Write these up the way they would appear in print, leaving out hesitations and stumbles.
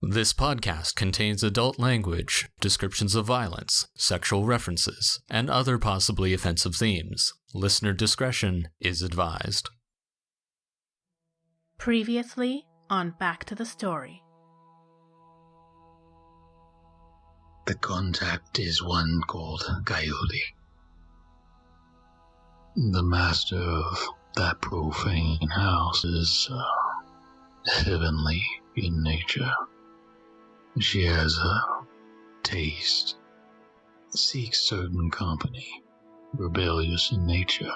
This podcast contains adult language, descriptions of violence, sexual references, and other possibly offensive themes. Listener discretion is advised. Previously on Back to the Story. The contact is one called Coyote. The master of that profane house is heavenly in nature. She has a taste, seeks certain company, rebellious in nature,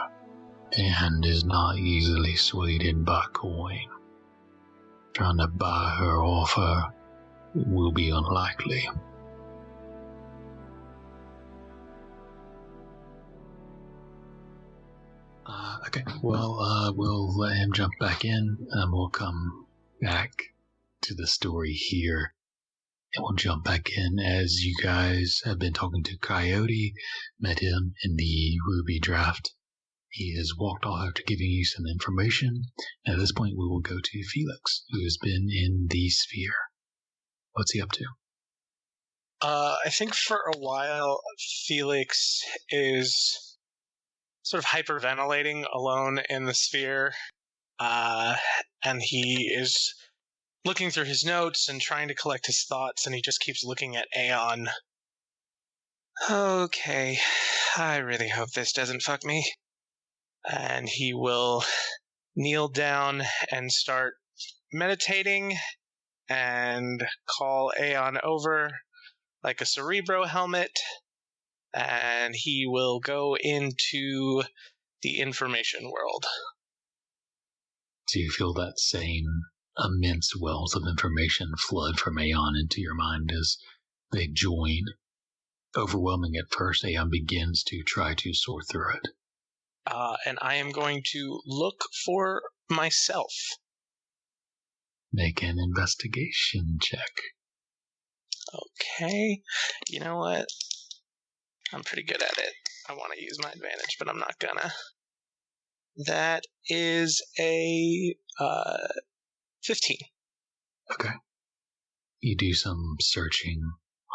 and is not easily swayed by coin. Trying to buy her off her will be unlikely. Okay, well, we'll let him jump back in, and we'll come back to the story here. And we'll jump back in as you guys have been talking to Coyote, met him in the Ruby draft. He has walked all after giving you some information. And at this point, we will go to Felix, who has been in the sphere. What's he up to? I think for a while, Felix is sort of hyperventilating alone in the sphere, and he is looking through his notes and trying to collect his thoughts, and he just keeps looking at Aeon. Okay, I really hope this doesn't fuck me. And he will kneel down and start meditating and call Aeon over like a Cerebro helmet, and he will go into the information world. Do you feel that same immense wells of information flood from Aeon into your mind as they join? Overwhelming at first, Aeon begins to try to sort through it. And I am going to look for myself. Make an investigation check. Okay. You know what? I'm pretty good at it. I want to use my advantage, but I'm not gonna. That is a 15. Okay. You do some searching,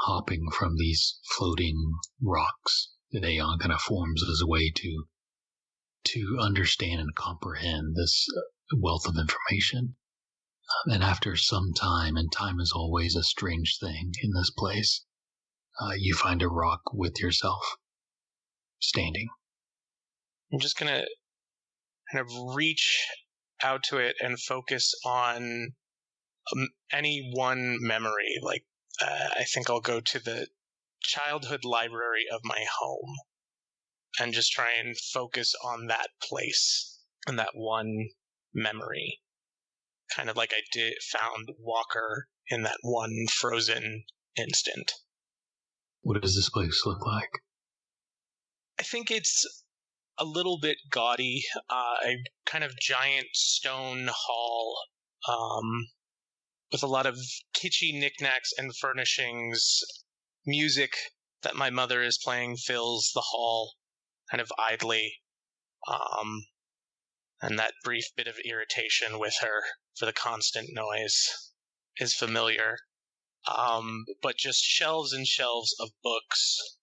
hopping from these floating rocks that Aeon kind of forms as a way to understand and comprehend this wealth of information. And after some time, and time is always a strange thing in this place, you find a rock with yourself standing. I'm just going to kind of reach out to it and focus on any one memory. Like, I think I'll go to the childhood library of my home and just try and focus on that place and that one memory. Kind of like I found Walker in that one frozen instant. What does this place look like? I think it's a little bit gaudy. A kind of giant stone hall with a lot of kitschy knickknacks and furnishings. Music that my mother is playing fills the hall kind of idly. And that brief bit of irritation with her for the constant noise is familiar. But just shelves and shelves of books.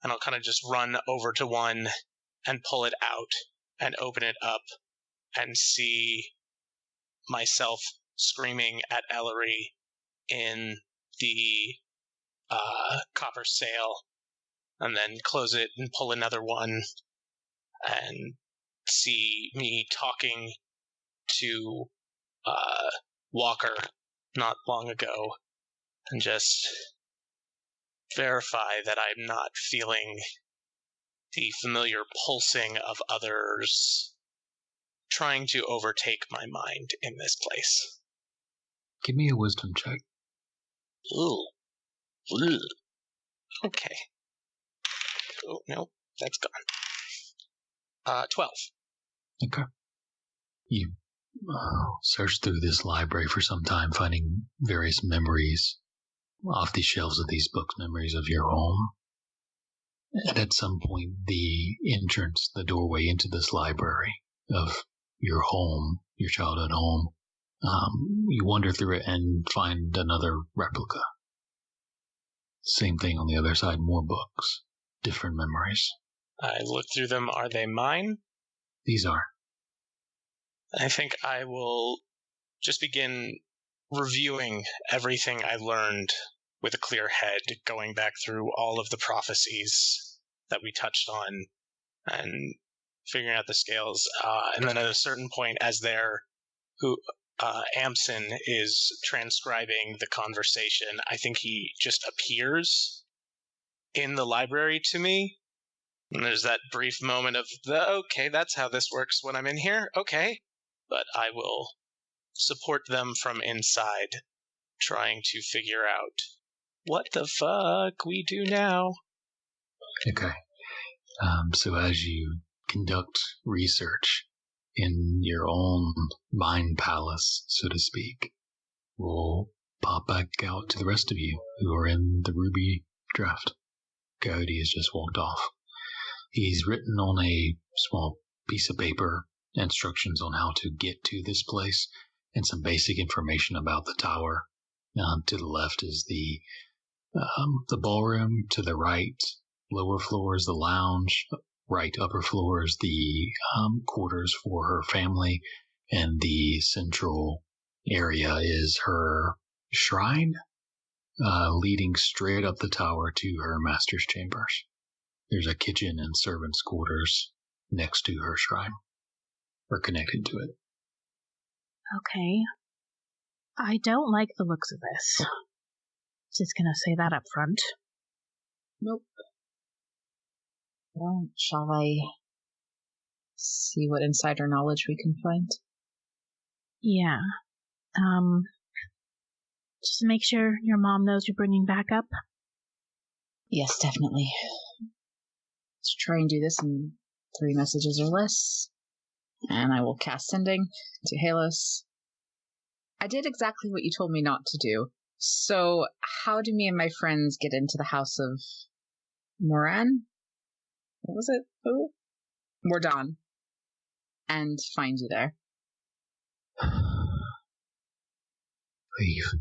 And I'll kind of just run over to one and pull it out and open it up and see myself screaming at Ellery in the copper sail, and then close it and pull another one and see me talking to Walker not long ago, and just verify that I'm not feeling the familiar pulsing of others trying to overtake my mind in this place. Give me a wisdom check. Ooh. Okay. Oh, no, that's gone. 12. Okay. You search through this library for some time, finding various memories off the shelves of these books, memories of your home. And at some point, the entrance, the doorway into this library of your home, your childhood home, You wander through it and find another replica. Same thing on the other side, more books, different memories. I look through them. Are they mine? These are. I think I will just begin reviewing everything I learned with a clear head, going back through all of the prophecies that we touched on and figuring out the scales. And then at a certain point, as Amson is transcribing the conversation, I think he just appears in the library to me. And there's that brief moment of, okay, that's how this works when I'm in here. Okay. But I will support them from inside, trying to figure out what the fuck we do now. Okay. So as you conduct research in your own mind palace, so to speak, we'll pop back out to the rest of you who are in the Ruby draft. Coyote has just walked off. He's written on a small piece of paper instructions on how to get to this place and some basic information about the tower. To the left is the ballroom. To the right, lower floor is the lounge. Right upper floor is the quarters for her family, and the central area is her shrine, leading straight up the tower to her master's chambers. There's a kitchen and servants' quarters next to her shrine, or connected to it. Okay. I don't like the looks of this. Just gonna say that up front. Nope. Well, shall I see what insider knowledge we can find? Yeah. Just to make sure your mom knows you're bringing backup? Yes, definitely. Let's try and do this in 3 messages or less. And I will cast sending to Halos. I did exactly what you told me not to do. So, how do me and my friends get into the house of Moran? What was it? Who? Mordon. And find you there. Leave.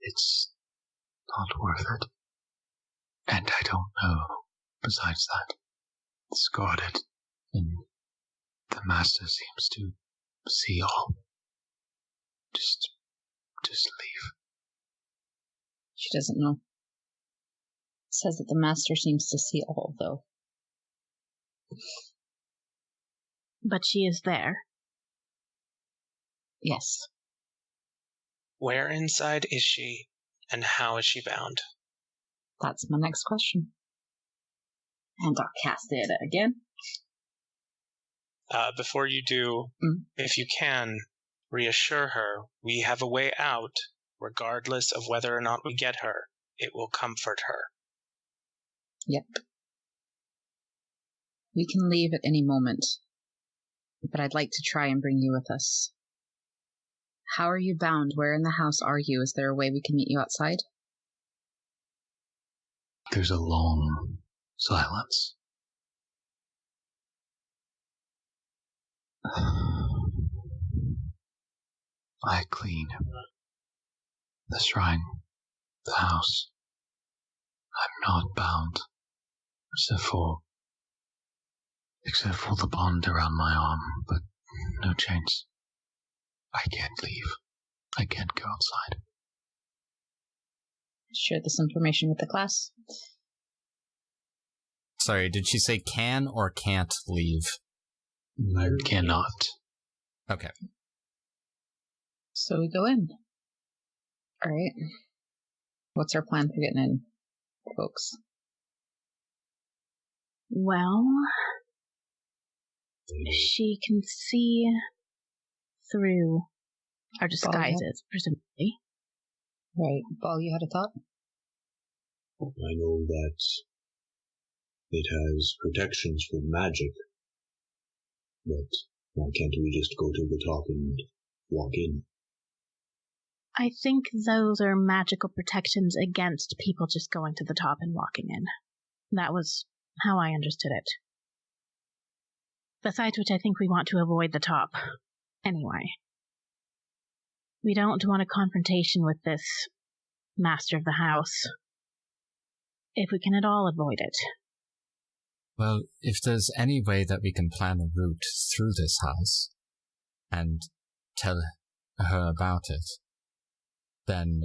It's not worth it. And I don't know, besides that, it's guarded, and the master seems to see all. Just leave. She doesn't know. It says that the master seems to see all, though. But she is there. Yes. Where inside is she, and how is she bound? That's my next question. And I'll cast it again. Before you do, if you can, reassure her we have a way out, regardless of whether or not we get her. It will comfort her. Yep. We can leave at any moment, but I'd like to try and bring you with us. How are you bound? Where in the house are you? Is there a way we can meet you outside? There's a long silence. I clean the shrine, the house. I'm not bound, except for the bond around my arm, but no chains. I can't leave. I can't go outside. Share this information with the class. Sorry, did she say can or can't leave? I cannot. Okay. So we go in. Alright. What's our plan for getting in, folks? Well, she can see through our disguises, presumably. Right. Ball, you had a thought? I know that it has protections from magic, but why can't we just go to the top and walk in? I think those are magical protections against people just going to the top and walking in. That was how I understood it. Besides which, I think we want to avoid the top. Anyway. We don't want a confrontation with this master of the house, if we can at all avoid it. Well, if there's any way that we can plan a route through this house and tell her about it, then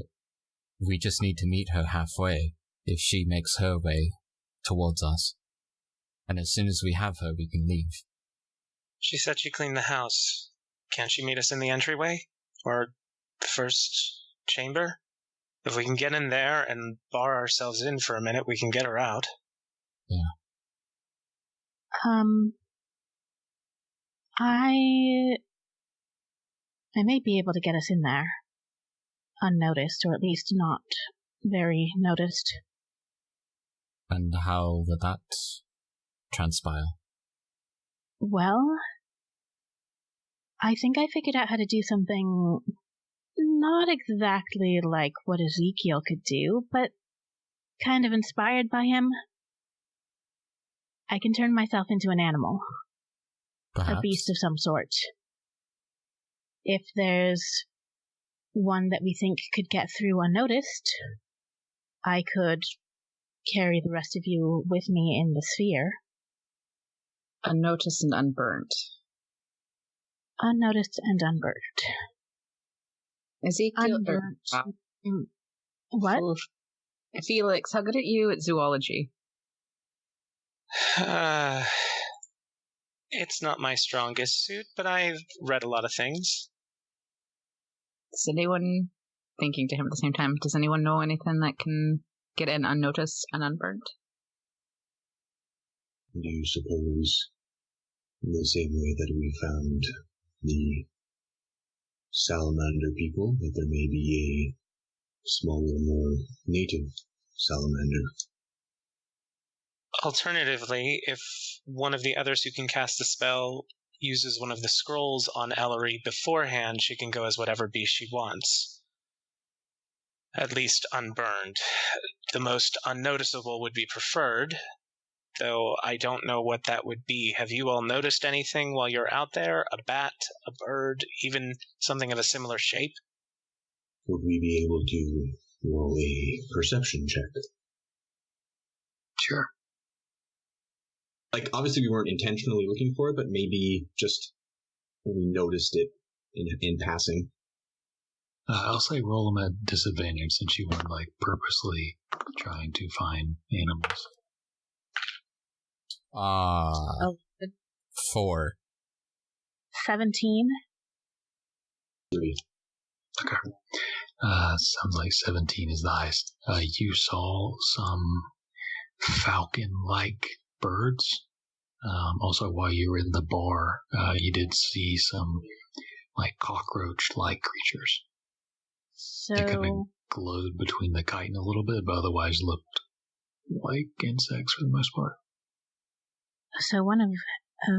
we just need to meet her halfway if she makes her way towards us. And as soon as we have her, we can leave. She said she cleaned the house. Can't she meet us in the entryway? Or the first chamber? If we can get in there and bar ourselves in for a minute, we can get her out. Yeah. I may be able to get us in there unnoticed, or at least not very noticed. And how would that transpire? Well, I think I figured out how to do something not exactly like what Ezekiel could do, but kind of inspired by him. I can turn myself into an animal. Perhaps. A beast of some sort. If there's one that we think could get through unnoticed, I could carry the rest of you with me in the sphere. Unnoticed and unburnt. Unnoticed and unburnt. Ezekiel. Unburnt. What? Felix, how good are you at zoology? It's not my strongest suit, but I've read a lot of things. Does anyone, thinking to him at the same time, does anyone know anything that can get in unnoticed and unburnt? Do you suppose, in the same way that we found the salamander people, that there may be a smaller, more native salamander? Alternatively, if one of the others who can cast the spell uses one of the scrolls on Ellery beforehand, she can go as whatever beast she wants. At least unburned. The most unnoticeable would be preferred, though I don't know what that would be. Have you all noticed anything while you're out there? A bat, a bird, even something of a similar shape? Would we be able to roll a perception check? Sure. Like, obviously we weren't intentionally looking for it, but maybe just we noticed it in passing. I'll say roll them at disadvantage since you weren't, like, purposely trying to find animals. 4. 17. 3. Okay. Sounds like 17 is the highest. You saw some falcon-like birds. Also, while you were in the bar, you did see some, like, cockroach-like creatures. So, They kind of glowed between the chitin a little bit, but otherwise looked like insects for the most part. So one of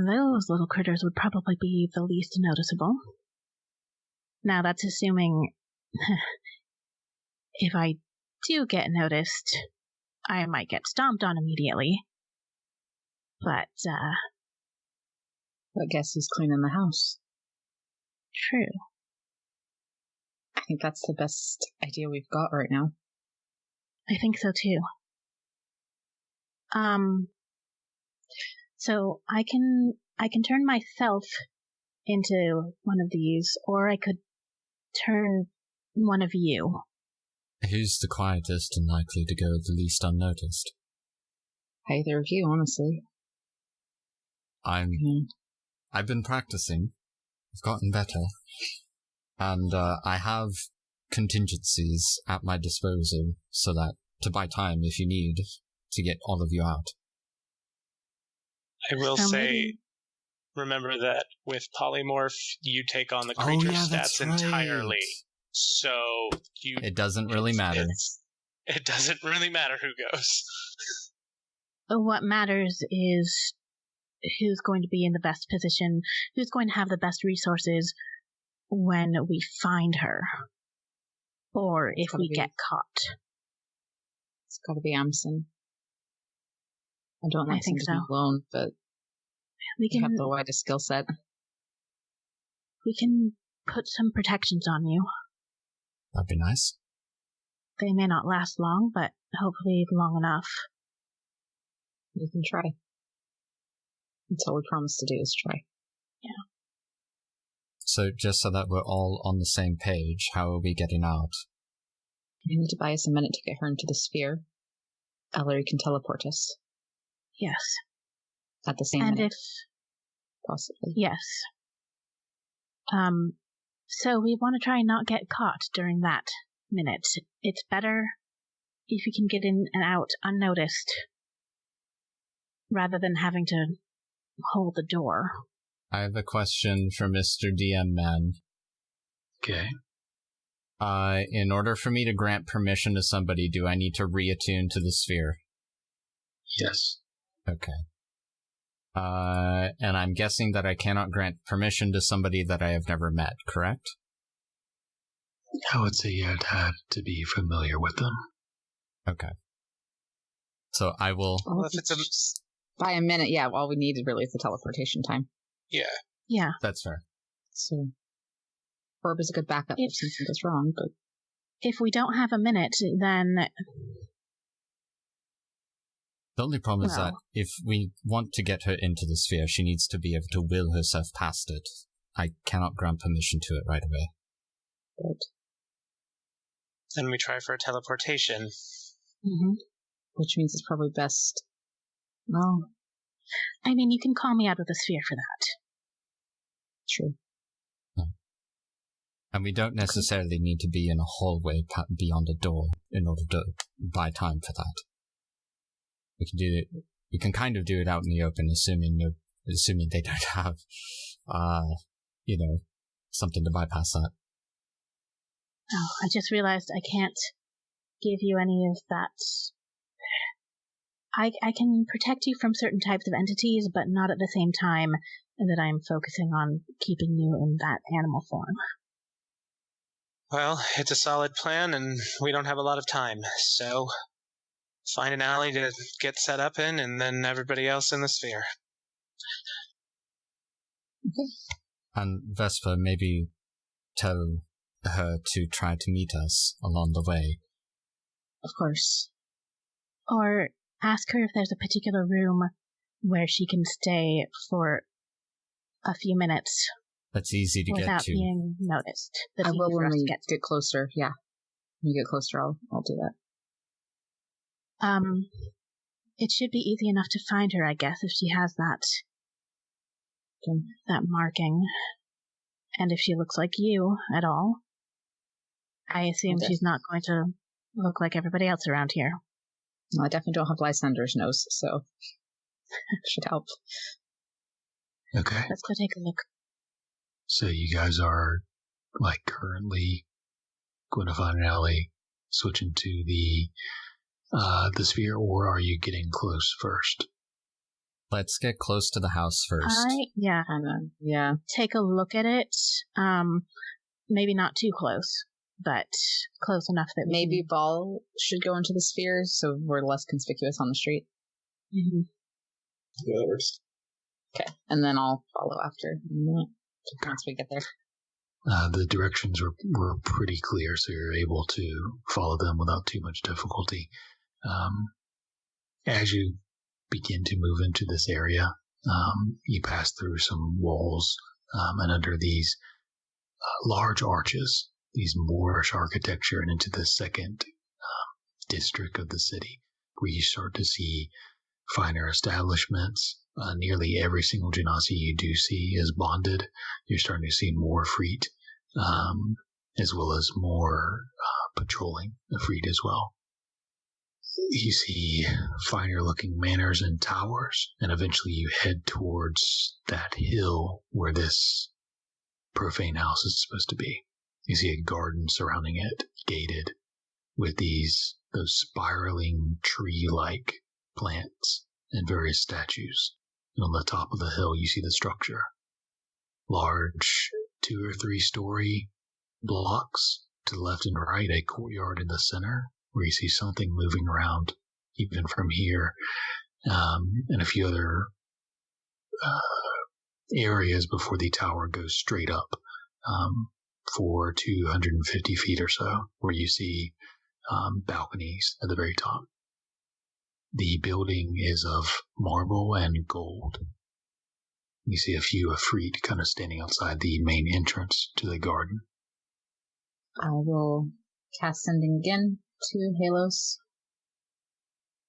those little critters would probably be the least noticeable. Now, that's assuming if I do get noticed, I might get stomped on immediately. But, I guess who's cleaning the house? true. I think that's the best idea we've got right now. I think so too. So I can turn myself into one of these, or I could turn one of you. Who's the quietest and likely to go the least unnoticed? Either of you, honestly. I've been practicing. I've gotten better. And I have contingencies at my disposal so that to buy time if you need to get all of you out. I will say, remember that with polymorph, you take on the creature stats entirely. So it doesn't really matter. It doesn't really matter who goes. What matters is who's going to be in the best position, who's going to have the best resources when we find her, or if we get caught. It's got to be Amson. I don't like him to be alone, but we have the widest skill set. We can put some protections on you. That'd be nice. They may not last long, but hopefully long enough. We can try. That's all we promise to do is try. Yeah. So just so that we're all on the same page, how are we getting out? We need to buy us a minute to get her into the sphere. Ellery can teleport us. Yes. At the same and minute. If possibly. Yes. So we want to try and not get caught during that minute. It's better if you can get in and out unnoticed rather than having to hold the door. I have a question for Mr. DM Man. Okay. In order for me to grant permission to somebody, do I need to reattune to the sphere? Yes. Okay. And I'm guessing that I cannot grant permission to somebody that I have never met, correct? I would say you'd have to be familiar with them. Okay. So I will... Well, if it's by a minute, yeah, all we need really is the teleportation time. Yeah. Yeah. That's fair. So, Orb is a good backup if something goes wrong, but... If we don't have a minute, then... The only problem is that if we want to get her into the sphere, she needs to be able to will herself past it. I cannot grant permission to it right away. Right. Then we try for a teleportation. Mm-hmm. Which means it's probably best... Well... I mean, you can call me out of the sphere for that. True. And we don't necessarily need to be in a hallway beyond a door in order to buy time for that. We can do it. We can kind of do it out in the open, assuming they don't have, something to bypass that. Oh, I just realized I can't give you any of that. I can protect you from certain types of entities, but not at the same time that I'm focusing on keeping you in that animal form. Well, it's a solid plan, and we don't have a lot of time, so find an alley to get set up in, and then everybody else in the sphere. Okay. And Vesper, maybe tell her to try to meet us along the way. Of course. Or ask her if there's a particular room where she can stay for a few minutes. That's easy to get to. Without being noticed. I will when we get closer, yeah. When you get closer, I'll do that. It should be easy enough to find her, I guess, if she has that marking. And if she looks like you at all. I assume she's not going to look like everybody else around here. No, I definitely don't have Lysander's nose, so should help. Okay. Let's go take a look. So you guys are, currently going to find an alley, switching to the sphere, or are you getting close first? Let's get close to the house first. Yeah. Take a look at it. Maybe not too close, but close enough that maybe Ball should go into the sphere, so we're less conspicuous on the street. Mm-hmm. Yeah, that works. Okay, and then I'll follow after once we get there. The directions were pretty clear, so you're able to follow them without too much difficulty. As you begin to move into this area, you pass through some walls, and under these large arches, these Moorish architecture, and into the second district of the city, where you start to see finer establishments. Nearly every single genasi you do see is bonded. You're starting to see more freed, as well as more patrolling of freed as well. You see finer looking manors and towers, and eventually you head towards that hill where this profane house is supposed to be. You see a garden surrounding it, gated, with those spiraling tree-like plants and various statues. And on the top of the hill, you see the structure. Large 2 or 3 story blocks to the left and right, a courtyard in the center where you see something moving around, even from here, and a few other areas before the tower goes straight up. for 250 feet or so, where you see balconies at the very top. The building is of marble and gold. You see a few Afreet kind of standing outside the main entrance to the garden. I will cast sending again to Halos.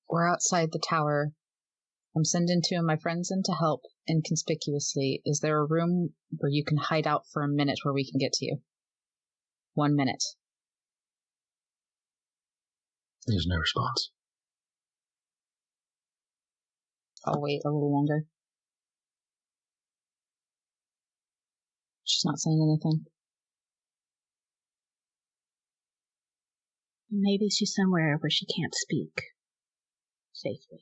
We're outside the tower. I'm sending two of my friends in to help inconspicuously. Is there a room where you can hide out for a minute where we can get to you? 1 minute. There's no response. I'll wait a little longer. She's not saying anything. Maybe she's somewhere where she can't speak safely.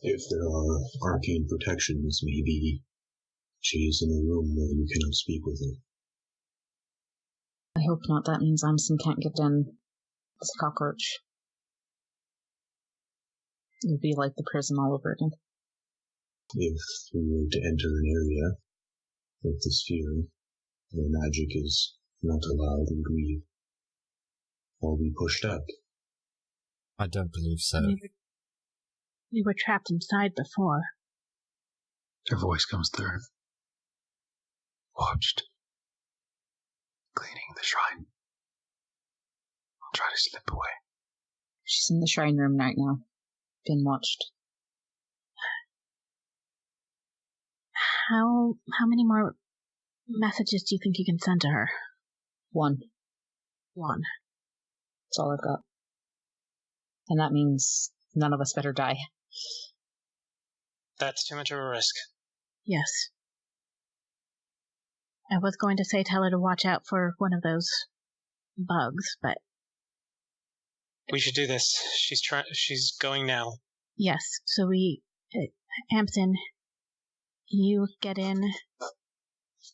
If there are arcane protections, maybe she's in a room where you cannot speak with her. I hope not. That means Amson can't get in as a cockroach. It would be like the prison all over again. If we were to enter an area with the sphere where magic is not allowed, would we all be pushed out? I don't believe so. We were trapped inside before. Her voice comes through. Watched. Cleaning the shrine. I'll try to slip away. She's in the shrine room right now. Being watched. How many more messages do you think you can send to her? One. That's all I've got. And that means none of us better die. That's too much of a risk. Yes. I was going to say tell her to watch out for one of those bugs, but... We should do this. She's going now. Yes, so we... Amson, you get in,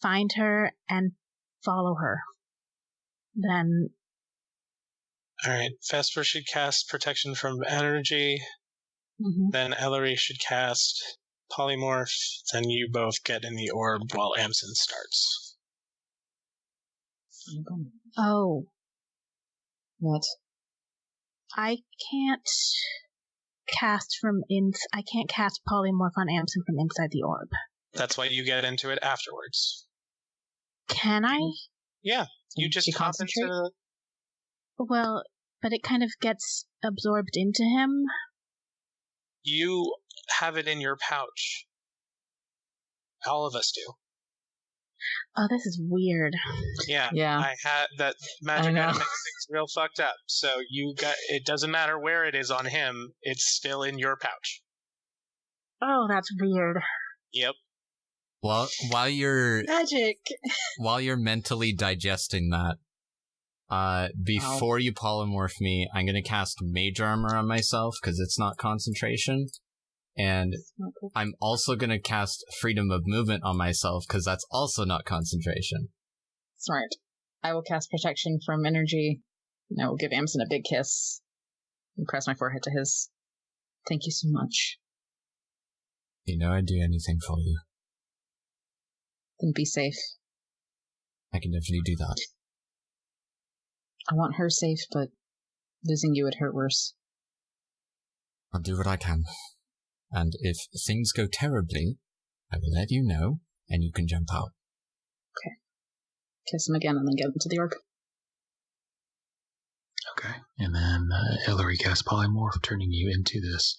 find her, and follow her. Then... Alright, Vesper should cast Protection from Energy. Mm-hmm. Then Ellery should cast Polymorph. Then you both get in the orb while Amson starts. Oh. What? I can't cast Polymorph on Amson from inside the orb. That's why you get into it afterwards. Can I? Yeah, you just concentrate? Well, but it kind of gets absorbed into him. You have it in your pouch. All of us do. Oh, this is weird. Yeah. I had that magic item makes things real fucked up. So it doesn't matter where it is on him, it's still in your pouch. Oh, that's weird. Yep. Well, while you're magic, while you're mentally digesting that, before you polymorph me, I'm gonna cast Mage Armor on myself because it's not concentration. And I'm also going to cast Freedom of Movement on myself, because that's also not concentration. Smart. I will cast Protection from Energy, and I will give Amson a big kiss, and press my forehead to his. Thank you so much. You know I'd do anything for you. Then be safe. I can definitely do that. I want her safe, but losing you would hurt worse. I'll do what I can. And if things go terribly, I will let you know, and you can jump out. Okay. Kiss him again and then get into the orb. Okay. And then Ellery casts Polymorph, turning you into this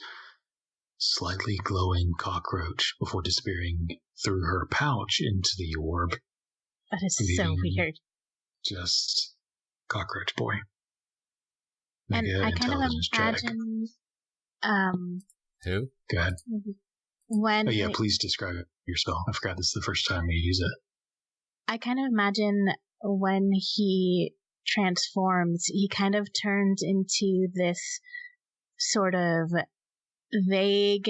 slightly glowing cockroach before disappearing through her pouch into the orb. That is so weird. Just cockroach boy. Make and I kind of imagine... Who? Go ahead. When please describe your spell. I forgot this is the first time you use it. I kind of imagine when he transforms, he kind of turns into this sort of vague,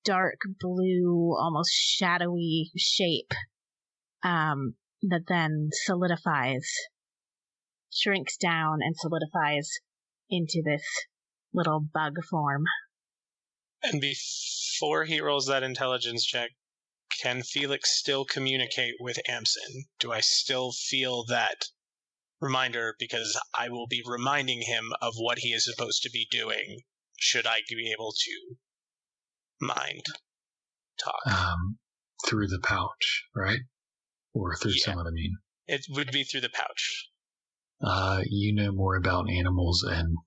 dark blue, almost shadowy shape that then shrinks down and solidifies into this little bug form. And before he rolls that intelligence check, can Felix still communicate with Amson? Do I still feel that reminder, because I will be reminding him of what he is supposed to be doing should I be able to mind talk? Through the pouch, right? Or through some of the mean? It would be through the pouch. You know more about animals and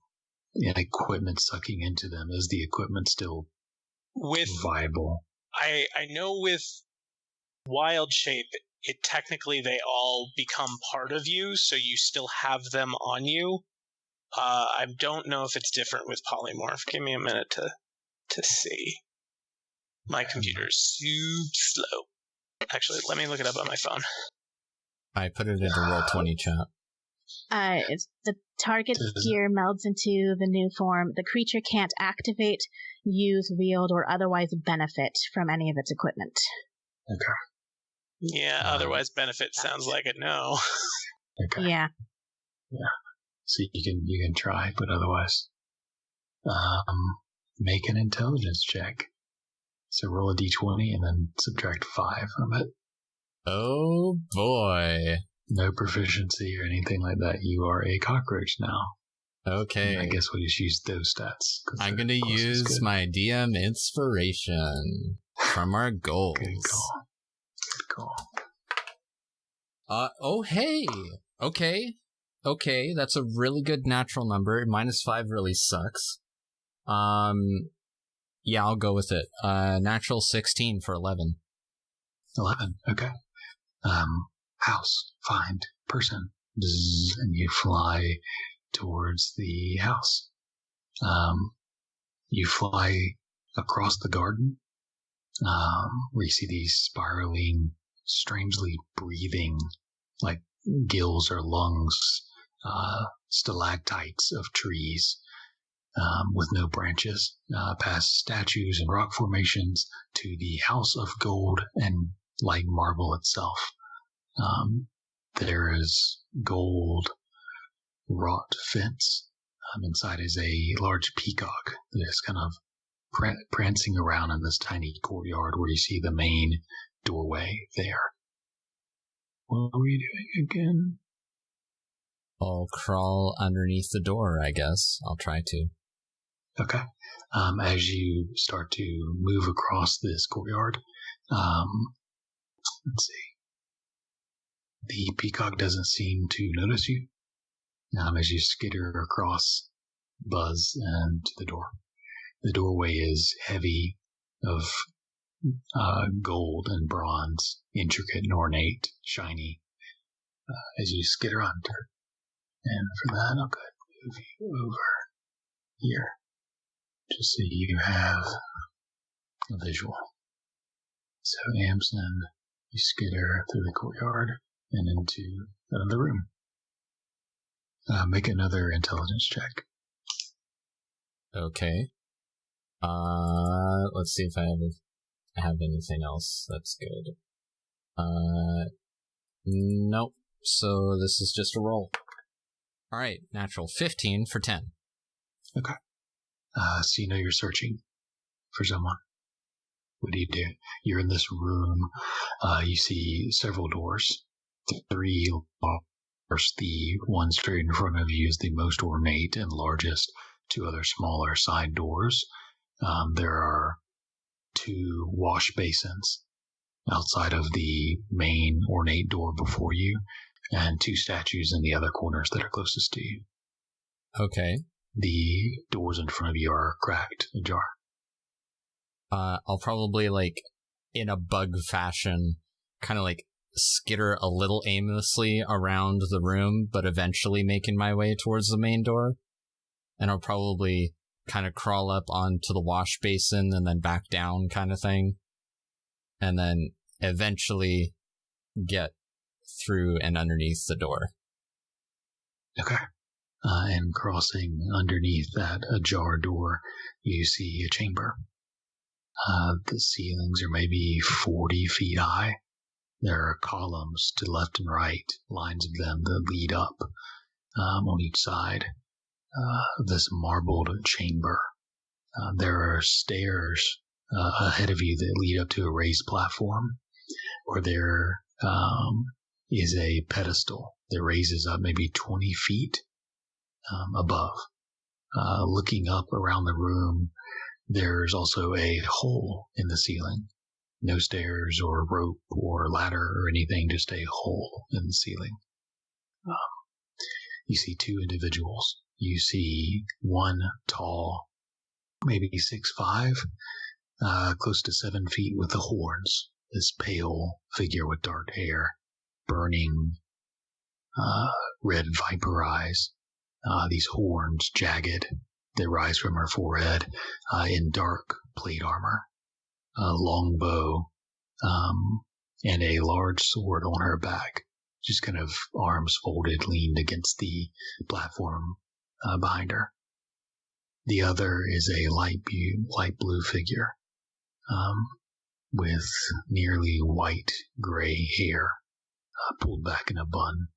equipment sucking into them. Is the equipment still viable? I know with Wild Shape, it technically they all become part of you, so you still have them on you. I don't know if it's different with Polymorph. Give me a minute to see. My computer's super slow. Actually, let me look it up on my phone. I put it into Roll20 chat. It's the target gear melds into the new form. The creature can't activate, use, wield, or otherwise benefit from any of its equipment. Okay. Yeah, otherwise benefit sounds like a no. Okay. Yeah. So you can try, but otherwise, make an intelligence check. So roll a d20 and then subtract 5 from it. Oh boy. No proficiency or anything like that. You are a cockroach now. Okay. And I guess we'll just use those stats. I'm going to use my DM inspiration from our goals. Good call. Oh, hey. Okay. That's a really good natural number. -5 really sucks. Yeah, I'll go with it. Natural 16 for 11. 11. Okay. House, find, person. Bzz, and you fly towards the house. You fly across the garden, where you see these spiraling, strangely breathing, like gills or lungs, stalactites of trees, with no branches, past statues and rock formations to the house of gold and light marble itself. There is gold wrought fence. Inside is a large peacock that is kind of prancing around in this tiny courtyard where you see the main doorway there. What were you doing again? I'll crawl underneath the door, I guess. I'll try to. Okay. As you start to move across this courtyard, let's see. The peacock doesn't seem to notice you. As you skitter across, buzz, and to the door. The doorway is heavy of gold and bronze, intricate and ornate, shiny, as you skitter under. And for that, I'll go ahead and move you over here, just so you have a visual. So, Amson, you skitter through the courtyard and into another room. Make another intelligence check. Okay. Let's see if I have anything else that's good. Nope. So this is just a roll. Alright, natural 15 for 10. Okay. So you know you're searching for someone. What do? You're in this room. You see several doors. 3 doors. The one straight in front of you is the most ornate and largest. 2 other smaller side doors. There are 2 wash basins outside of the main ornate door before you, and 2 statues in the other corners that are closest to you. Okay. The doors in front of you are cracked, ajar. I'll probably, in a bug fashion, kind of skitter a little aimlessly around the room, but eventually making my way towards the main door. And I'll probably kind of crawl up onto the wash basin and then back down kind of thing. And then eventually get through and underneath the door. Okay. And crossing underneath that ajar door, you see a chamber. The ceilings are maybe 40 feet high. There are columns to left and right, lines of them that lead up on each side of this marbled chamber. There are stairs ahead of you that lead up to a raised platform where there is a pedestal that raises up maybe 20 feet above. Looking up around the room, there's also a hole in the ceiling. No stairs or rope or ladder or anything, just a hole in the ceiling. You see two individuals. You see one tall, maybe 6'5", close to 7 feet with the horns. This pale figure with dark hair, burning red viper eyes. These horns, jagged, that rise from her forehead, in dark plate armor, a long bow, and a large sword on her back, just kind of arms folded, leaned against the platform behind her. The other is a light blue figure, with nearly white-gray hair, pulled back in a bun.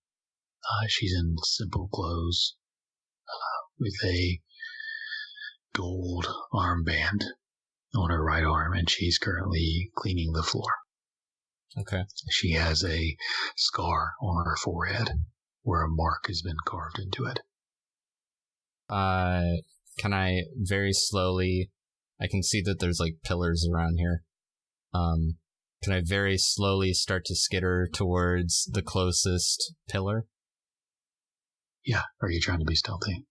She's in simple clothes, with a gold armband on her right arm, and she's currently cleaning the floor. Okay. She has a scar on her forehead where a mark has been carved into it. Can I very slowly, I can see that there's like pillars around here. Can I very slowly start to skitter towards the closest pillar? Yeah. Are you trying to be stealthy?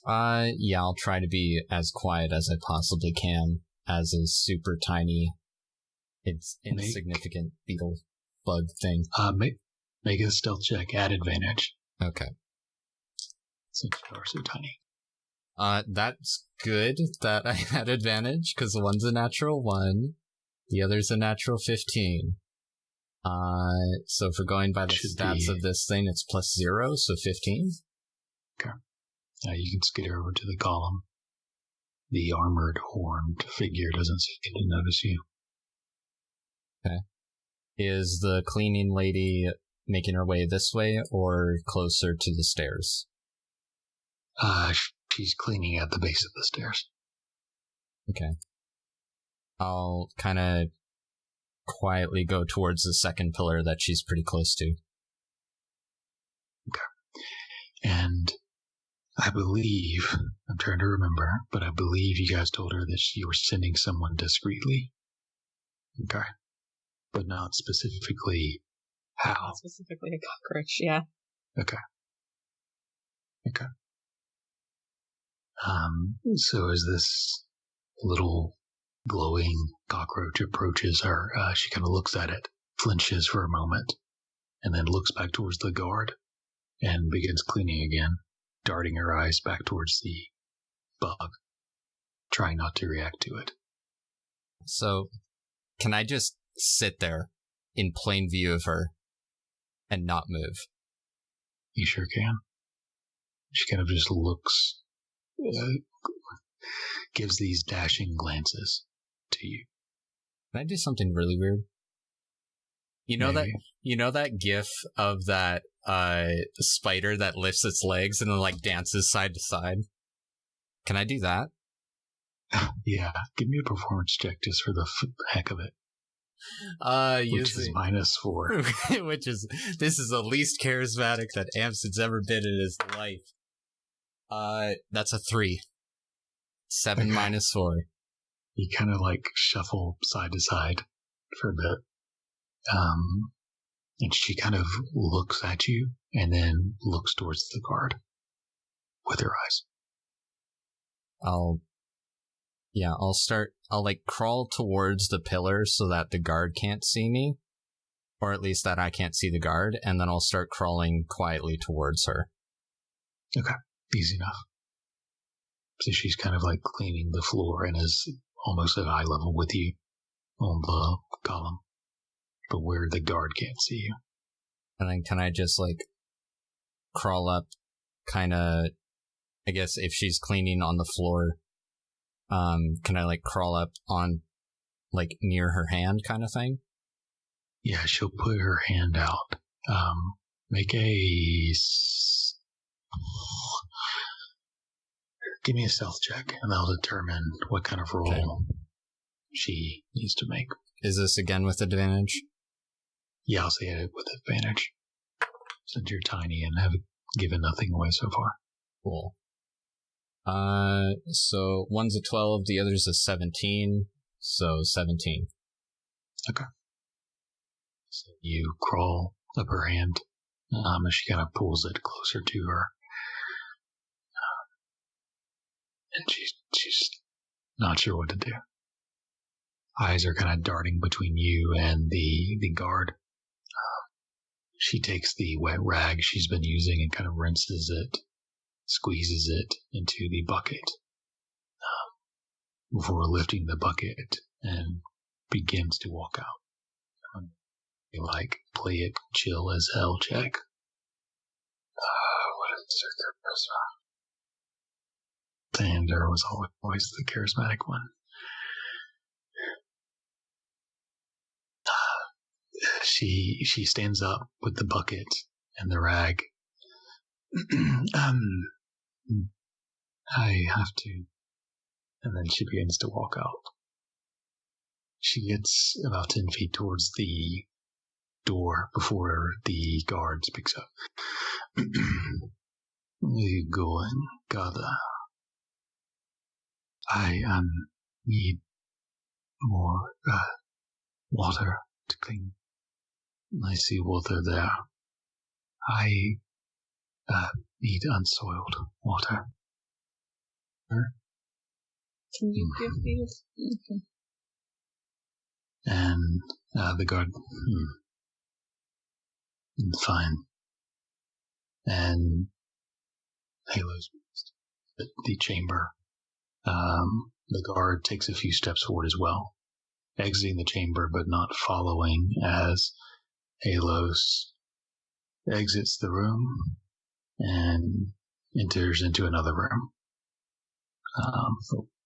Yeah, I'll try to be as quiet as I possibly can as a super tiny, it's insignificant beetle bug thing. Make a stealth check at advantage. Okay. Since you are so tiny. That's good that I had advantage, because one's a natural 1, the other's a natural 15. So if we're going by the stats of this thing, it's +0, so 15. Okay. You can skitter over to the column. The armored, horned figure doesn't seem to notice you. Okay. Is the cleaning lady making her way this way or closer to the stairs? She's cleaning at the base of the stairs. Okay. I'll kind of quietly go towards the second pillar that she's pretty close to. Okay. And I believe, I'm trying to remember, but I believe you guys told her that you were sending someone discreetly. Okay. But not specifically how. Not specifically a cockroach, yeah. Okay. Okay. So as this little glowing cockroach approaches her, she kind of looks at it, flinches for a moment, and then looks back towards the guard and begins cleaning again, darting her eyes back towards the bug, trying not to react to it. So, can I just sit there in plain view of her and not move? You sure can. She kind of just looks, gives these dashing glances to you. Can I do something really weird? You know that gif of that spider that lifts its legs and then like dances side to side? Can I do that? Yeah, give me a performance check just for the heck of it. Which is -4. Which is, this is the least charismatic that Amson's ever been in his life. That's a 3. 7 -4. You kind of like shuffle side to side for a bit. And she kind of looks at you and then looks towards the guard with her eyes. I'll like crawl towards the pillar so that the guard can't see me, or at least that I can't see the guard, and then I'll start crawling quietly towards her. Okay, easy enough. So she's kind of like cleaning the floor and is almost at eye level with you on the column, but where the guard can't see you. And then can I just like crawl up, kind of, I guess if she's cleaning on the floor, can I like crawl up on like near her hand kind of thing? Yeah, she'll put her hand out. Give me a stealth check, and that'll determine what kind of roll she needs to make. Is this again with advantage? Yeah, I'll say it with advantage. Since you're tiny and have given nothing away so far. Cool. So one's a 12, the other's a 17, so 17. Okay. So you crawl up her hand, as she kind of pulls it closer to her. And she's not sure what to do. Eyes are kind of darting between you and the guard. She takes the wet rag she's been using and kind of rinses it, squeezes it into the bucket before lifting the bucket and begins to walk out. Play it chill as hell check. What is her charisma? Xander was always the charismatic one. She stands up with the bucket and the rag. I have to. And then she begins to walk out. She gets about 10 feet towards the door before the guard speaks up. You go and gather. I need more water to clean. I see water there. I need unsoiled water. Can you give these? Okay. And the guard, fine. And Halos, the chamber. The guard takes a few steps forward as well, exiting the chamber but not following as Halos exits the room and enters into another room.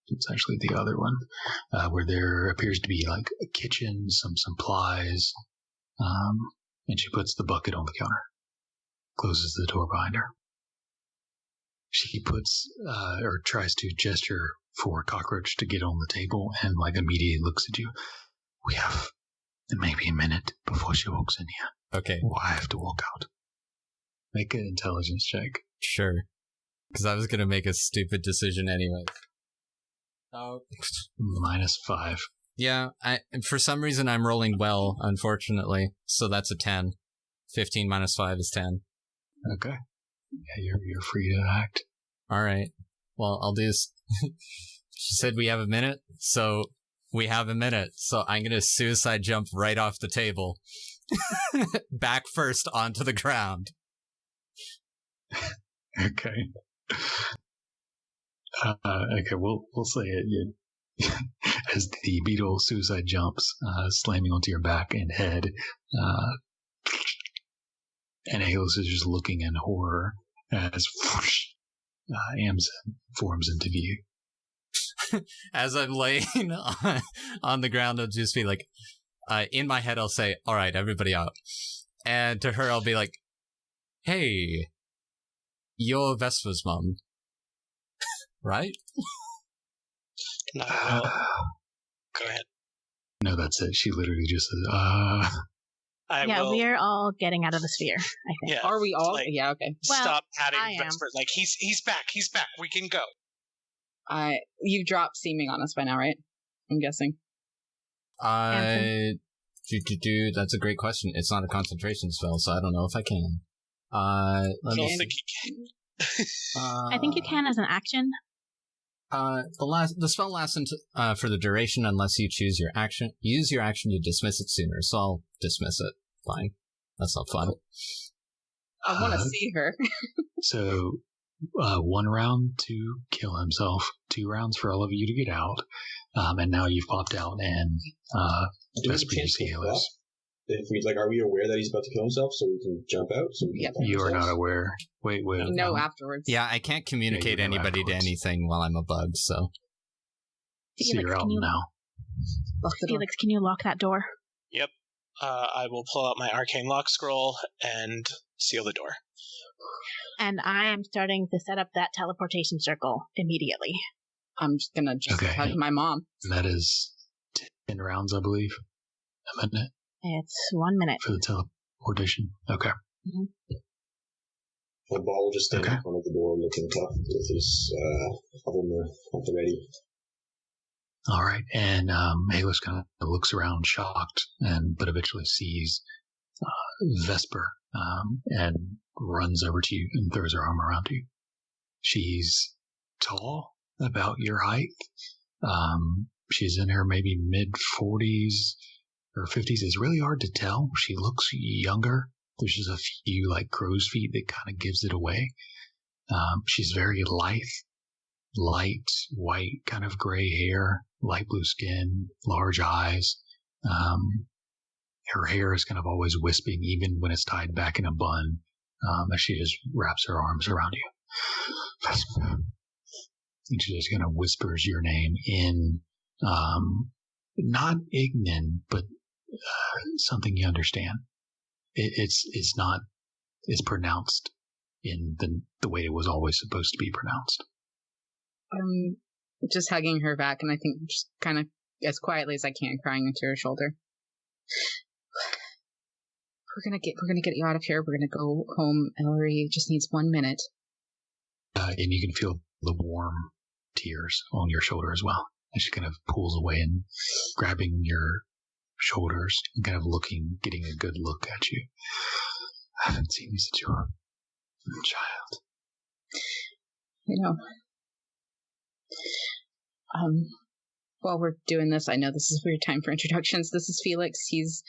It's actually the other one, where there appears to be like a kitchen, some supplies, and she puts the bucket on the counter, closes the door behind her. She puts, or tries to gesture for Cockroach to get on the table and like immediately looks at you. We have maybe a minute before she walks in here. Okay. Or I have to walk out. Make an intelligence check. Sure. Because I was going to make a stupid decision anyway. Oh. -5. Yeah, for some reason I'm rolling well, unfortunately. So that's a 10. 15 minus 5 is 10. Okay. Yeah, you're free to act. Alright. Well, I'll do this. She said we have a minute, so we have a minute. So I'm going to suicide jump right off the table. Back first onto the ground. Okay. Okay, we'll say it. As the beetle suicide jumps, slamming onto your back and head, and Halos is just looking in horror as Amazon forms into view. As I'm laying on the ground, I'll just be like, in my head, I'll say, all right, everybody out. And to her, I'll be like, hey, you're Vesper's mom. Right? No, go ahead. No, that's it. She literally just says, we're all getting out of the sphere, I think. Yeah, are we all? like, yeah, okay. Stop patting I am. Vesper. Like, he's back, we can go. You dropped seeming on us by now, right? I'm guessing. That's a great question. It's not a concentration spell, so I don't know if I can. I don't think he can. I think you can as an action. The spell lasts for the duration unless you choose your action. Use your action to dismiss it sooner, so I'll dismiss it. Fine. That's not fun. I want to see her. So, 1 round to kill himself, 2 rounds for all of you to get out, and now you've popped out and Vesper, you see Halos. Are we aware that he's about to kill himself so we can jump out? So we can You are not aware. Wait. No, afterwards. Yeah, I can't communicate anybody to anything while I'm a bug, so. So you're out now. Felix, can you lock that door? Yep. I will pull out my arcane lock scroll and seal the door. And I am starting to set up that teleportation circle immediately. I'm just gonna hug my mom. That is 10 10 rounds, I believe. A minute. It's 1 minute. For the teleportation. Okay. Mm-hmm. The ball will just stand in front of the door looking tough with his oven at the ready. All right. And Halos kind of looks around shocked, but eventually sees Vesper and runs over to you and throws her arm around you. She's tall, about your height. She's in her maybe mid-40s or 50s. It's really hard to tell. She looks younger. There's just a few like crow's feet that kind of gives it away. She's very lithe, light white, kind of gray hair, light blue skin, large eyes. Her hair is kind of always wisping, even when it's tied back in a bun, as she just wraps her arms around you. And she just kind of whispers your name in, not Ignan, but something you understand. It's pronounced in the way it was always supposed to be pronounced. Just hugging her back, and I think just kind of as quietly as I can, crying into her shoulder. We're gonna get you out of here. We're gonna go home. Ellery just needs 1 minute. And you can feel the warm tears on your shoulder as well. And she kind of pulls away and grabbing your shoulders and kind of getting a good look at you. I haven't seen you since you were a child. You know, while we're doing this, I know this is a weird time for introductions. This is Felix. He's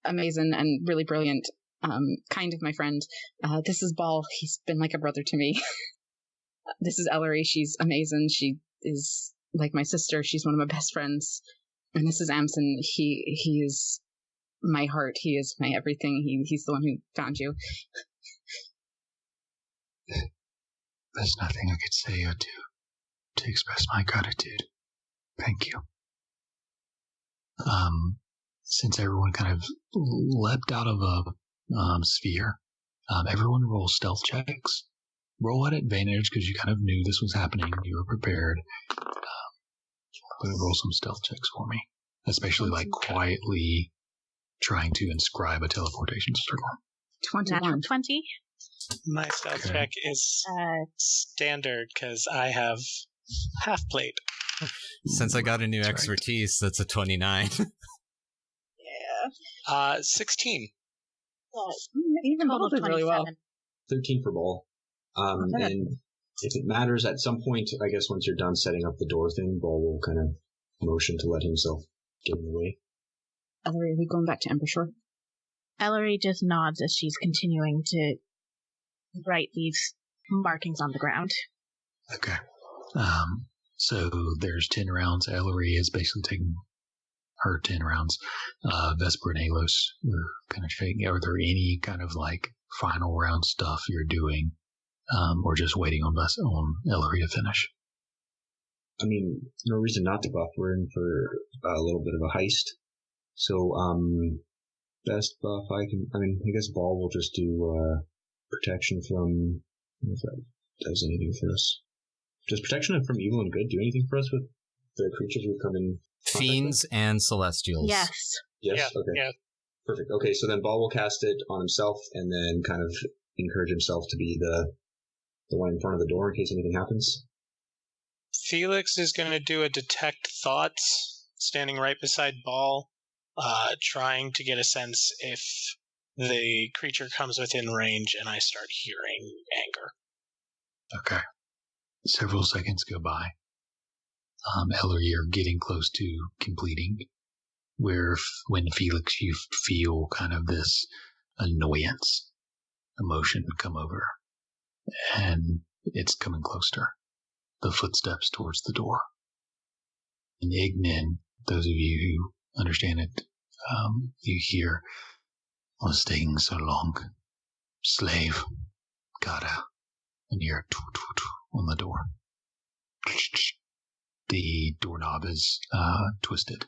amazing and really brilliant. Kind of my friend. This is Ball. He's been like a brother to me. This is Ellery. She's amazing. She is like my sister. She's one of my best friends. And this is Amson. He is my heart. He is my everything. He's the one who found you. There's nothing I could say or do to express my gratitude. Thank you. Since everyone kind of leapt out of a sphere, everyone roll stealth checks. Roll at advantage because you kind of knew this was happening. You were prepared. Roll some stealth checks for me, especially like quietly trying to inscribe a teleportation circle. 21. 20. My stealth check is standard because I have half plate. Since I got a new expertise, that's a 29. Yeah. 16. Even Ball did really well. 13 for Ball. And if it matters at some point, I guess once you're done setting up the door thing, Ball will kind of motion to let himself get in the way. Ellery, are we going back to Ember Shore? Ellery just nods as she's continuing to write these markings on the ground. Okay. So there's 10 rounds. Ellery is basically taking her 10 rounds. Vesper and Halos were kind of shaking. Are there any kind of like final round stuff you're doing? Or just waiting on Ellery to finish? I mean, no reason not to buff. We're in for a little bit of a heist. So, best buff I guess Ball will just do protection from, I don't know if that does anything for us. Does protection from evil and good do anything for us with the creatures we come in? Fiends and celestials. Yes. Yes? Yeah, okay. yeah. Perfect. Okay, so then Ball will cast it on himself and then kind of encourage himself to be the one in front of the door in case anything happens. Felix is going to do a detect thoughts, standing right beside Ball, trying to get a sense if the creature comes within range and I start hearing anger. Okay. Several seconds go by. Ellery, you're getting close to completing, when Felix, you feel kind of this annoyance emotion come over, and it's coming closer. The footsteps towards the door. And Ignan, those of you who understand it, you hear, "What's taking so long? Slave, gotta," and you hear on the door. The doorknob is twisted.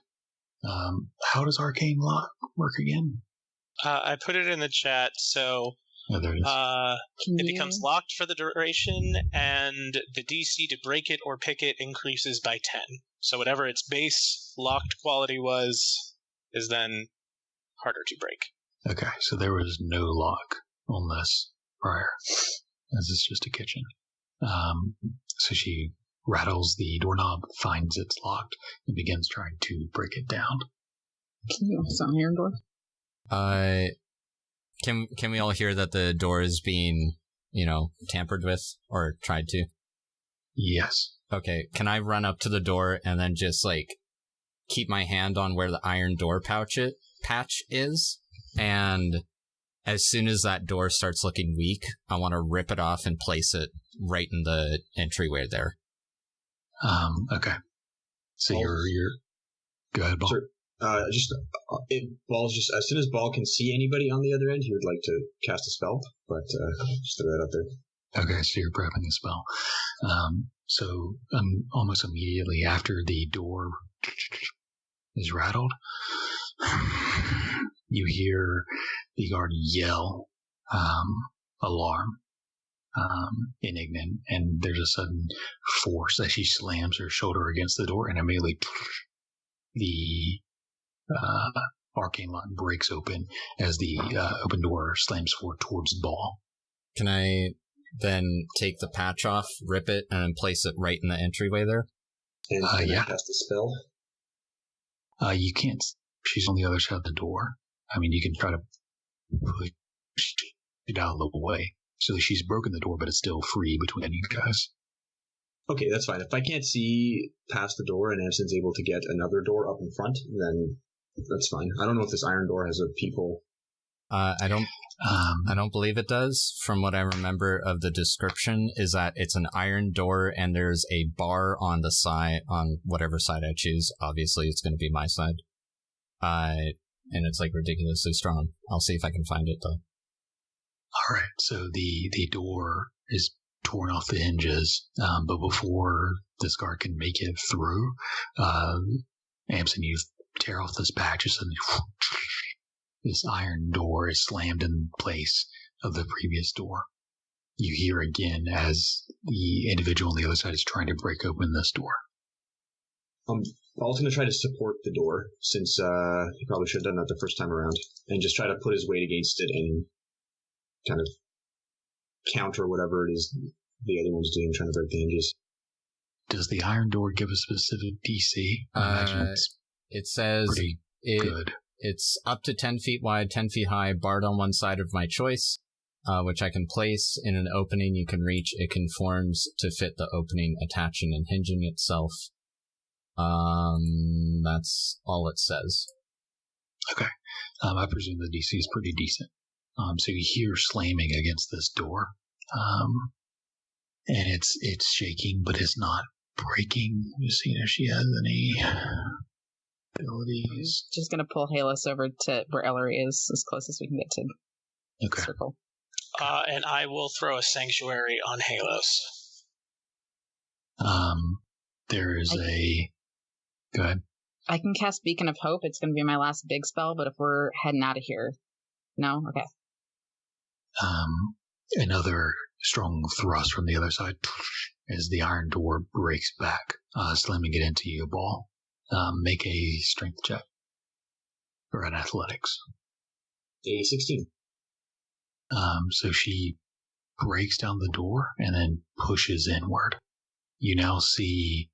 How does arcane lock work again? I put it in the chat, so Oh, there it is. It becomes locked for the duration, and the DC to break it or pick it increases by 10. So whatever its base locked quality was is then harder to break. Okay, so there was no lock on this prior, as it's just a kitchen. So she rattles the doorknob, finds it's locked, and begins trying to break it down. Can you also iron door? Can we all hear that the door is being, tampered with or tried to? Yes. Okay, can I run up to the door and then just, keep my hand on where the iron door patch is? And as soon as that door starts looking weak, I want to rip it off and place it right in the entryway there. Okay. So you're go ahead, Ball. Sure. Ball's just, as soon as Ball can see anybody on the other end, he would like to cast a spell, but just throw that out there. Okay, so you're prepping a spell. So almost immediately after the door is rattled, you hear the guard yell, alarm, indignant, and there's a sudden force as she slams her shoulder against the door, and immediately the arcane lock breaks open as the open door slams forward towards Ball. Can I then take the patch off, rip it, and then place it right in the entryway there? And can yeah. I cast a spell? You can't. She's on the other side of the door. I mean, you can try to push it out of the way. So she's broken the door, but it's still free between you guys. Okay, that's fine. If I can't see past the door and Anson's able to get another door up in front, then that's fine. I don't know if this iron door has a peephole. I don't believe it does. From what I remember of the description is that it's an iron door and there's a bar on the side, on whatever side I choose. Obviously, it's going to be my side. And it's ridiculously strong. I'll see if I can find it though. All right. So the door is torn off the hinges, but before this guard can make it through, Amson, you tear off this patch and suddenly this iron door is slammed in place of the previous door. You hear again as the individual on the other side is trying to break open this door. Ball's going to try to support the door, since he probably should have done that the first time around, and just try to put his weight against it and kind of counter whatever it is the other one's doing, trying to break the hinges. Does the iron door give a specific DC? I imagine it says pretty good. It's up to 10 feet wide, 10 feet high, barred on one side of my choice, which I can place in an opening you can reach. It conforms to fit the opening, attaching and hinging itself. That's all it says. Okay. I presume the DC is pretty decent. So you hear slamming against this door. And it's shaking, but it's not breaking. Just seeing if she has any abilities. Just gonna pull Halos over to where Ellery is, as close as we can get to the circle. And I will throw a sanctuary on Halos. There is go ahead. I can cast Beacon of Hope. It's going to be my last big spell, but if we're heading out of here... No? Okay. Another strong thrust from the other side as the iron door breaks back, slamming it into you, Ball. Make a strength check. Or an athletics. A 16. So she breaks down the door and then pushes inward. You now see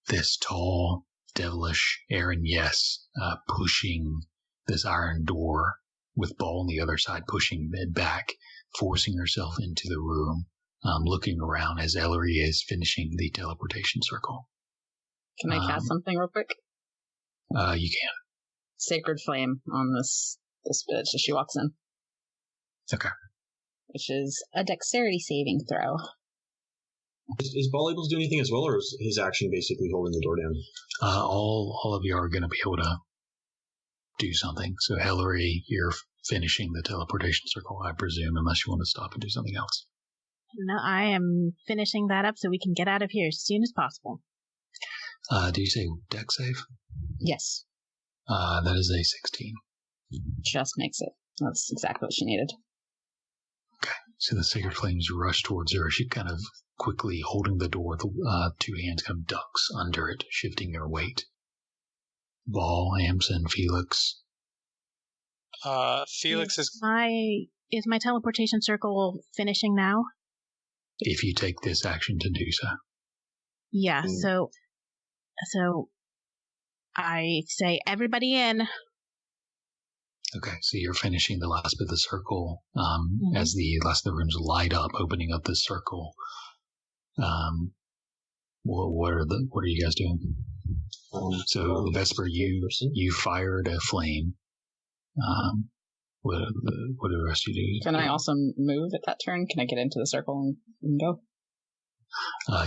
this tall, devilish Aaron Yes pushing this iron door with Ball on the other side, pushing it back, forcing herself into the room, looking around as Ellery is finishing the teleportation circle. Can I cast something real quick? You can. Sacred Flame on this bitch as she walks in. Okay. Which is a dexterity saving throw. Is Ball able to do anything as well, or is his action basically holding the door down? All of you are going to be able to do something. So, Ellery, you're finishing the teleportation circle, I presume, unless you want to stop and do something else. No, I am finishing that up so we can get out of here as soon as possible. Do you say dex save? Yes. That is a 16. Just makes it. That's exactly what she needed. Okay. So the sacred flames rush towards her. She kind of quickly holding the door, the two hands kind of ducks under it, shifting her weight. Ball, Amson, Felix. Felix is my teleportation circle finishing now? If you take this action to do so. Yeah, so I say, everybody in. Okay, so you're finishing the last bit of the circle as the last of the rooms light up, opening up this circle. What are you guys doing? So Vesper, you fired a flame. What do the rest of you do? Can I also move at that turn? Can I get into the circle and go?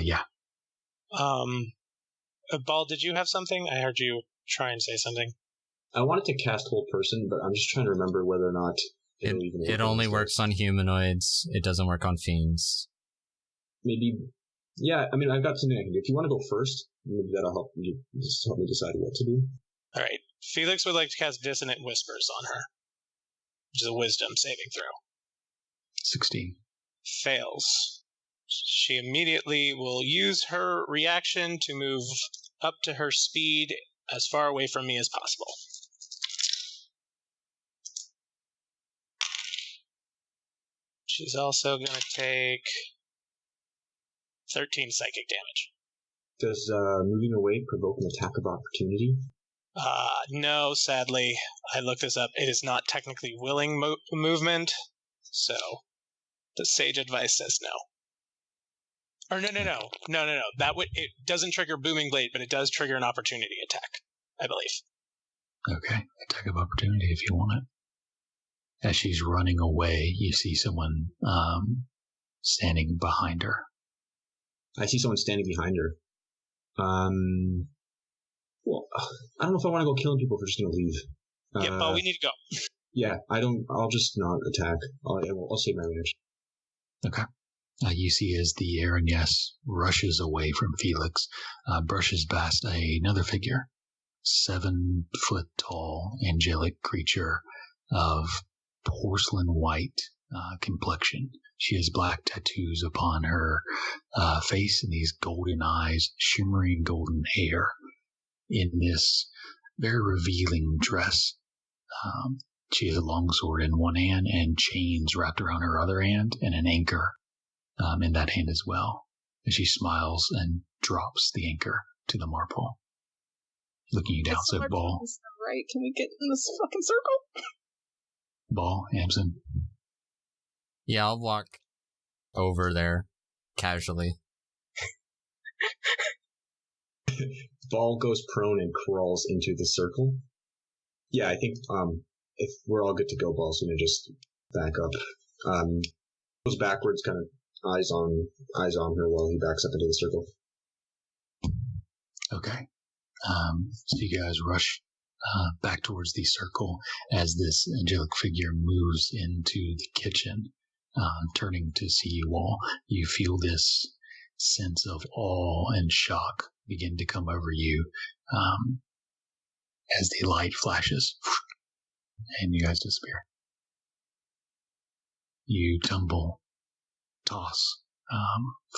Yeah. Ball, did you have something? I heard you try and say something. I wanted to cast Whole Person, but I'm just trying to remember whether or not it only works on humanoids. It doesn't work on fiends. Maybe. Yeah, I mean, I've got something I can do. If you want to go first, maybe that'll help me decide what to do. All right. Felix would like to cast Dissonant Whispers on her, which is a wisdom saving throw. 16. Fails. She immediately will use her reaction to move up to her speed as far away from me as possible. She's also going to take 13 psychic damage. Does moving away provoke an attack of opportunity? No, sadly. I looked this up. It is not technically willing movement, so the sage advice says no. Or no. It doesn't trigger Booming Blade, but it does trigger an opportunity attack, I believe. Okay, attack of opportunity if you want it. As she's running away, you see someone standing behind her. I see someone standing behind her. Well, I don't know if I want to go killing people if we're just going to leave. Yeah, but we need to go. Yeah, I'll just not attack. I'll save my reaction. Okay. You see as the Aragness rushes away from Felix, brushes past another figure, 7 foot tall, angelic creature of porcelain white complexion. She has black tattoos upon her face and these golden eyes, shimmering golden hair in this very revealing dress. She has a long sword in one hand and chains wrapped around her other hand and an anchor in that hand as well. And she smiles and drops the anchor to the marble. Looking you down, so Ball. Right, can we get in this fucking circle? Ball, Amson. Yeah, I'll walk over there casually. Ball goes prone and crawls into the circle. Yeah, I think if we're all good to go, Ball's gonna just back up. Goes backwards, kind of eyes on her while he backs up into the circle. Okay. So you guys rush back towards the circle as this angelic figure moves into the kitchen. Turning to see you all, you feel this sense of awe and shock begin to come over you as the light flashes and you guys disappear. You tumble, toss,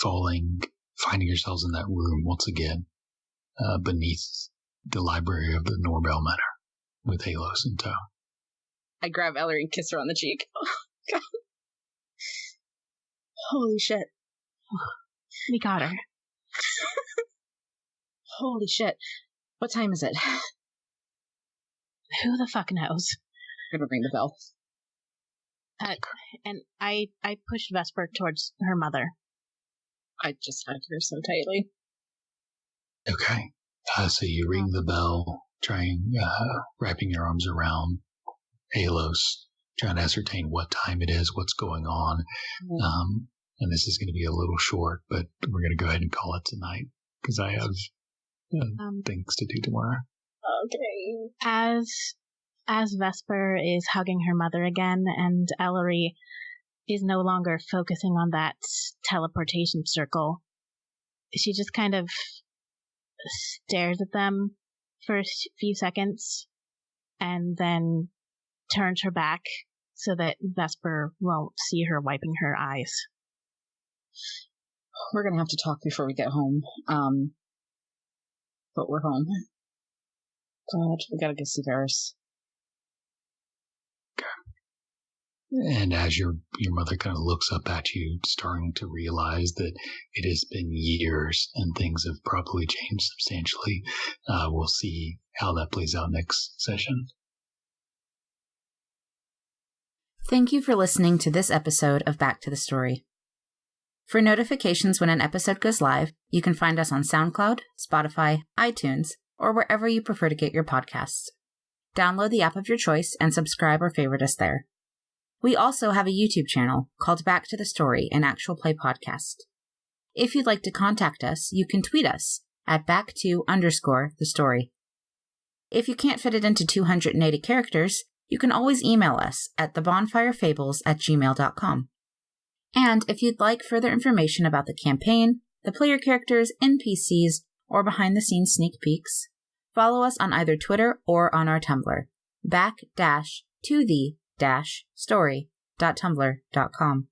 falling, finding yourselves in that room once again beneath the library of the Norbel Manor with Halos in tow. I grab Ellery and kiss her on the cheek. God. Holy shit. We got her. Holy shit. What time is it? Who the fuck knows? I'm gonna ring the bell. And I pushed Vesper towards her mother. I just hugged her so tightly. Okay. So you ring the bell, wrapping your arms around Halos, trying to ascertain what time it is, what's going on. Mm-hmm. And this is going to be a little short, but we're going to go ahead and call it tonight because I have things to do tomorrow. Okay. As Vesper is hugging her mother again, and Ellery is no longer focusing on that teleportation circle, she just kind of stares at them for a few seconds and then turns her back so that Vesper won't see her wiping her eyes. We're going to have to talk before we get home. But we're home. God, we got to go see Varys. And as your mother kind of looks up at you, starting to realize that it has been years and things have probably changed substantially, we'll see how that plays out next session. Thank you for listening to this episode of Back to the Story. For notifications when an episode goes live, you can find us on SoundCloud, Spotify, iTunes, or wherever you prefer to get your podcasts. Download the app of your choice and subscribe or favorite us there. We also have a YouTube channel called Back to the Story, an actual play podcast. If you'd like to contact us, you can tweet us at back2_the_story. If you can't fit it into 280 characters, you can always email us at thebonfirefables@gmail.com. And if you'd like further information about the campaign, the player characters, NPCs, or behind-the-scenes sneak peeks, follow us on either Twitter or on our Tumblr, back-to-the-story.tumblr.com.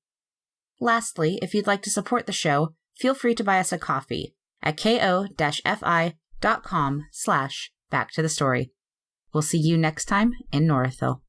Lastly, if you'd like to support the show, feel free to buy us a coffee at ko-fi.com/backtothestory. We'll see you next time in Norithville.